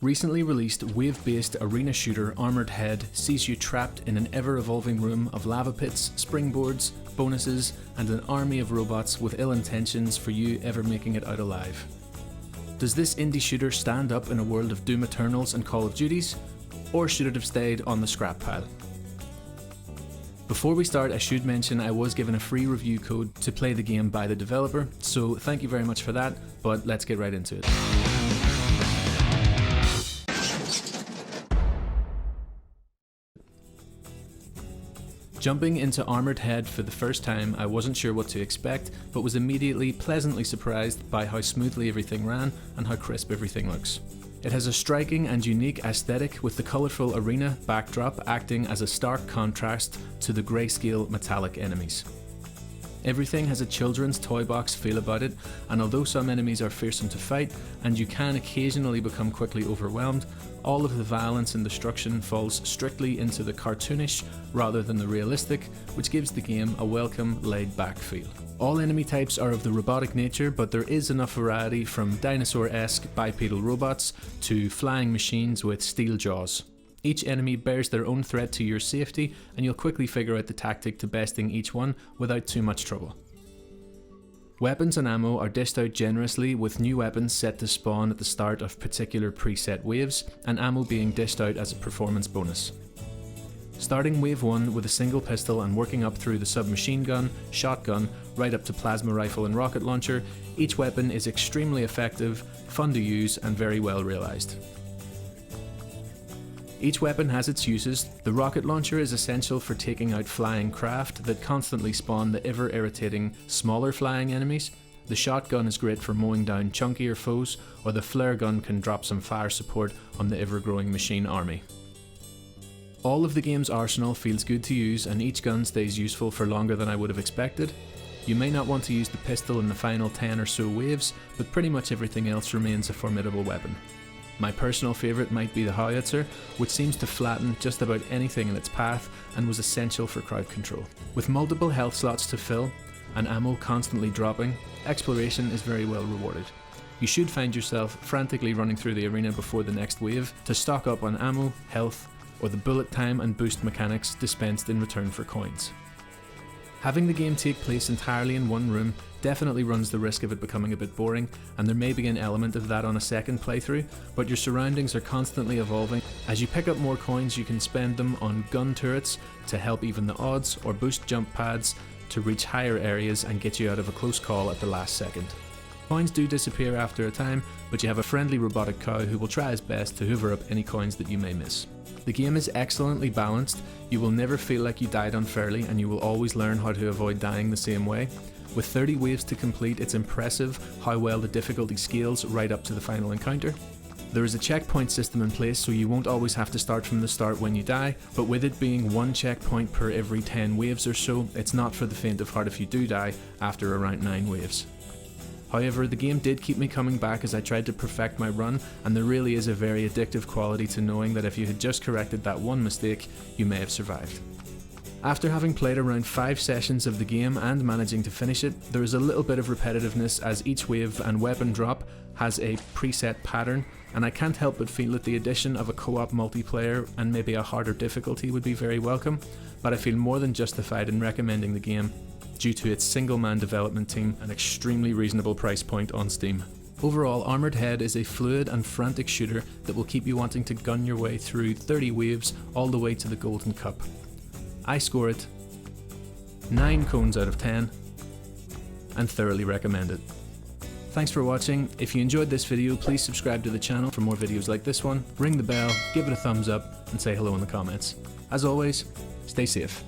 Recently released wave-based arena shooter Armoured sees you trapped in an ever-evolving room of lava pits, springboards, bonuses, and an army of robots with ill intentions for you ever making it out alive. Does this indie shooter stand up in a world of Doom Eternals and Call of Duties, or should it have stayed on the scrap pile? Before we start, I should mention I was given a free review code to play the game by the developer, so thank you very much for that, but let's get right into it. Jumping into Armoured for the first time, I wasn't sure what to expect, but was immediately pleasantly surprised by how smoothly everything ran and how crisp everything looks. It has a striking and unique aesthetic, with the colourful arena backdrop acting as a stark contrast to the grayscale metallic enemies. Everything has a children's toy box feel about it, and although some enemies are fearsome to fight, and you can occasionally become quickly overwhelmed, all of the violence and destruction falls strictly into the cartoonish rather than the realistic, which gives the game a welcome, laid-back feel. All enemy types are of the robotic nature, but there is enough variety from dinosaur-esque bipedal robots to flying machines with steel jaws. Each enemy bears their own threat to your safety, and you'll quickly figure out the tactic to besting each one without too much trouble. Weapons and ammo are dished out generously, with new weapons set to spawn at the start of particular preset waves, and ammo being dished out as a performance bonus. Starting wave 1 with a single pistol and working up through the submachine gun, shotgun, right up to plasma rifle and rocket launcher, each weapon is extremely effective, fun to use, and very well realised. Each weapon has its uses. The rocket launcher is essential for taking out flying craft that constantly spawn the ever-irritating smaller flying enemies. The shotgun is great for mowing down chunkier foes, or the flare gun can drop some fire support on the ever-growing machine army. All of the game's arsenal feels good to use, and each gun stays useful for longer than I would have expected. You may not want to use the pistol in the final 10 or so waves, but pretty much everything else remains a formidable weapon. My personal favourite might be the howitzer, which seems to flatten just about anything in its path and was essential for crowd control. With multiple health slots to fill and ammo constantly dropping, exploration is very well rewarded. You should find yourself frantically running through the arena before the next wave to stock up on ammo, health, or the bullet time and boost mechanics dispensed in return for coins. Having the game take place entirely in one room definitely runs the risk of it becoming a bit boring, and there may be an element of that on a second playthrough, but your surroundings are constantly evolving. As you pick up more coins, you can spend them on gun turrets to help even the odds, or boost jump pads to reach higher areas and get you out of a close call at the last second. Coins do disappear after a time, but you have a friendly robotic cow who will try his best to hoover up any coins that you may miss. The game is excellently balanced. You will never feel like you died unfairly, and you will always learn how to avoid dying the same way. With 30 waves to complete, it's impressive how well the difficulty scales right up to the final encounter. There is a checkpoint system in place, so you won't always have to start from the start when you die, but with it being one checkpoint per every 10 waves or so, it's not for the faint of heart if you do die after around 9 waves. However, the game did keep me coming back as I tried to perfect my run, and there really is a very addictive quality to knowing that if you had just corrected that one mistake, you may have survived. After having played around 5 sessions of the game and managing to finish it, there is a little bit of repetitiveness as each wave and weapon drop has a preset pattern, and I can't help but feel that the addition of a co-op multiplayer and maybe a harder difficulty would be very welcome, but I feel more than justified in recommending the game due to its single-man development team and extremely reasonable price point on Steam. Overall, Armoured is a fluid and frantic shooter that will keep you wanting to gun your way through 30 waves all the way to the Golden Cup. I score it 9 cones out of 10 and thoroughly recommend it. Thanks for watching. If you enjoyed this video, please subscribe to the channel for more videos like this one, ring the bell, give it a thumbs up, and say hello in the comments. As always, stay safe.